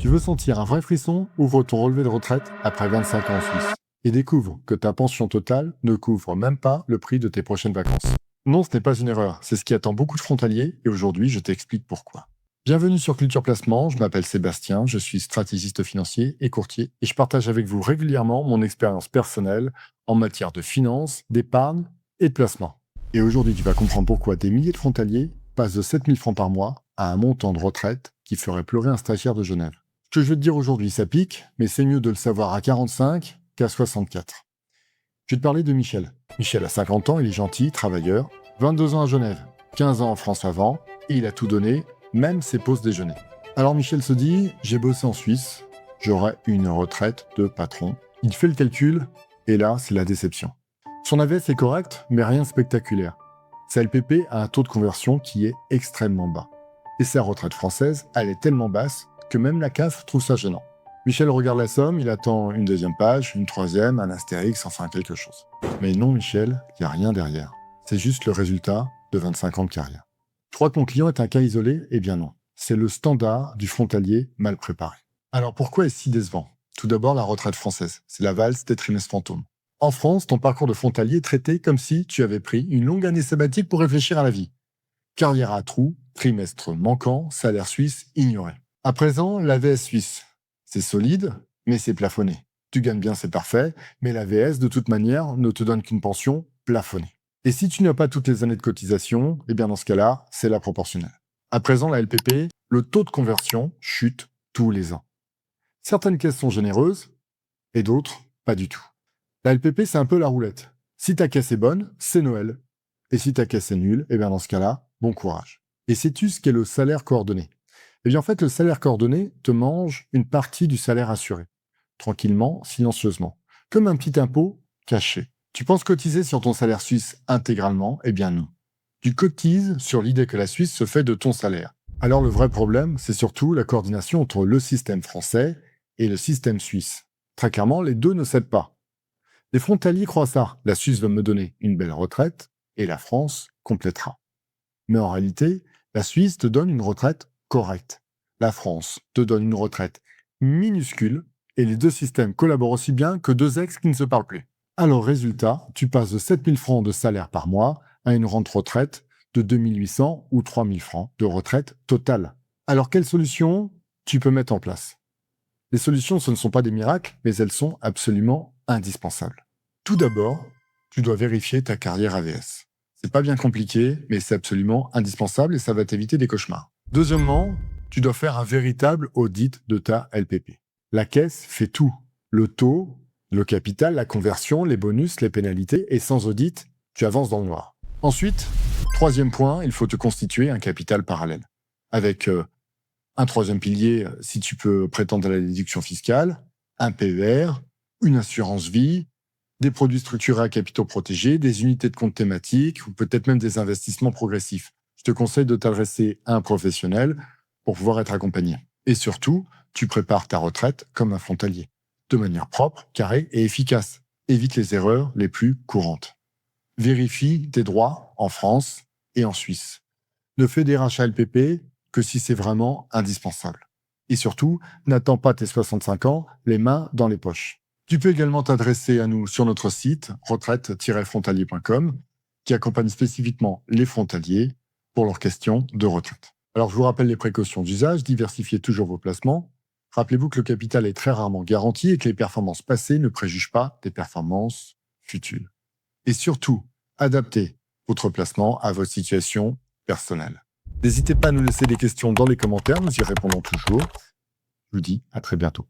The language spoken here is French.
Tu veux sentir un vrai frisson? Ouvre ton relevé de retraite après 25 ans en Suisse. Et découvre que ta pension totale ne couvre même pas le prix de tes prochaines vacances. Non, ce n'est pas une erreur, c'est ce qui attend beaucoup de frontaliers et aujourd'hui, je t'explique pourquoi. Bienvenue sur Culture Placement, je m'appelle Sébastien, je suis stratégiste financier et courtier et je partage avec vous régulièrement mon expérience personnelle en matière de finance, d'épargne et de placement. Et aujourd'hui, tu vas comprendre pourquoi des milliers de frontaliers passent de 7 000 francs par mois à un montant de retraite qui ferait pleurer un stagiaire de Genève. Ce que je vais te dire aujourd'hui, ça pique, mais c'est mieux de le savoir à 45 qu'à 64. Je vais te parler de Michel. Michel a 50 ans, il est gentil, travailleur, 22 ans à Genève, 15 ans en France avant, et il a tout donné, même ses pauses déjeuner. Alors Michel se dit, j'ai bossé en Suisse, j'aurai une retraite de patron. Il fait le calcul, et là, c'est la déception. Son AVS est correct, mais rien de spectaculaire. Sa LPP a un taux de conversion qui est extrêmement bas. Et sa retraite française, elle est tellement basse que même la CAF trouve ça gênant. Michel regarde la somme, il attend une deuxième page, une troisième, un astérix, enfin quelque chose. Mais non Michel, il n'y a rien derrière. C'est juste le résultat de 25 ans de carrière. Tu crois que mon client est un cas isolé? Eh bien non. C'est le standard du frontalier mal préparé. Alors pourquoi est-ce si décevant? Tout d'abord la retraite française, c'est la valse des trimestres fantômes. En France, ton parcours de frontalier est traité comme si tu avais pris une longue année sabbatique pour réfléchir à la vie. Carrière à trous, trimestre manquant, salaire suisse ignoré. À présent, l'AVS suisse. C'est solide, mais c'est plafonné. Tu gagnes bien, c'est parfait, mais l'AVS, de toute manière, ne te donne qu'une pension plafonnée. Et si tu n'as pas toutes les années de cotisation, eh bien dans ce cas-là, c'est la proportionnelle. À présent, la LPP, le taux de conversion chute tous les ans. Certaines caisses sont généreuses, et d'autres, pas du tout. La LPP, c'est un peu la roulette. Si ta caisse est bonne, c'est Noël. Et si ta caisse est nulle, eh bien dans ce cas-là, bon courage. Et sais-tu ce qu'est le salaire coordonné? Eh bien, en fait, le salaire coordonné te mange une partie du salaire assuré. Tranquillement, silencieusement. Comme un petit impôt caché. Tu penses cotiser sur ton salaire suisse intégralement? Eh bien non. Tu cotises sur l'idée que la Suisse se fait de ton salaire. Alors le vrai problème, c'est surtout la coordination entre le système français et le système suisse. Très clairement, les deux ne s'aident pas. Les frontaliers croient ça. La Suisse va me donner une belle retraite et la France complétera. Mais en réalité, la Suisse te donne une retraite correcte. La France te donne une retraite minuscule et les deux systèmes collaborent aussi bien que deux ex qui ne se parlent plus. Alors résultat, tu passes de 7 000 francs de salaire par mois à une rente retraite de 2 800 ou 3 000 francs de retraite totale. Alors quelles solutions tu peux mettre en place? Les solutions, ce ne sont pas des miracles, mais elles sont absolument indispensables. Tout d'abord, tu dois vérifier ta carrière AVS. C'est pas bien compliqué, mais c'est absolument indispensable et ça va t'éviter des cauchemars. Deuxièmement, tu dois faire un véritable audit de ta LPP. La caisse fait tout. Le taux, le capital, la conversion, les bonus, les pénalités, et sans audit, tu avances dans le noir. Ensuite, troisième point, il faut te constituer un capital parallèle. Avec un troisième pilier, si tu peux prétendre à la déduction fiscale, un PER, une assurance vie, des produits structurés à capitaux protégés, des unités de compte thématiques ou peut-être même des investissements progressifs. Je te conseille de t'adresser à un professionnel pour pouvoir être accompagné. Et surtout, tu prépares ta retraite comme un frontalier, de manière propre, carrée et efficace. Évite les erreurs les plus courantes. Vérifie tes droits en France et en Suisse. Ne fais des rachats LPP que si c'est vraiment indispensable. Et surtout, n'attends pas tes 65 ans, les mains dans les poches. Tu peux également t'adresser à nous sur notre site retraite-frontalier.com qui accompagne spécifiquement les frontaliers pour leurs questions de retraite. Alors je vous rappelle les précautions d'usage, diversifiez toujours vos placements. Rappelez-vous que le capital est très rarement garanti et que les performances passées ne préjugent pas des performances futures. Et surtout, adaptez votre placement à votre situation personnelle. N'hésitez pas à nous laisser des questions dans les commentaires, nous y répondons toujours. Je vous dis à très bientôt.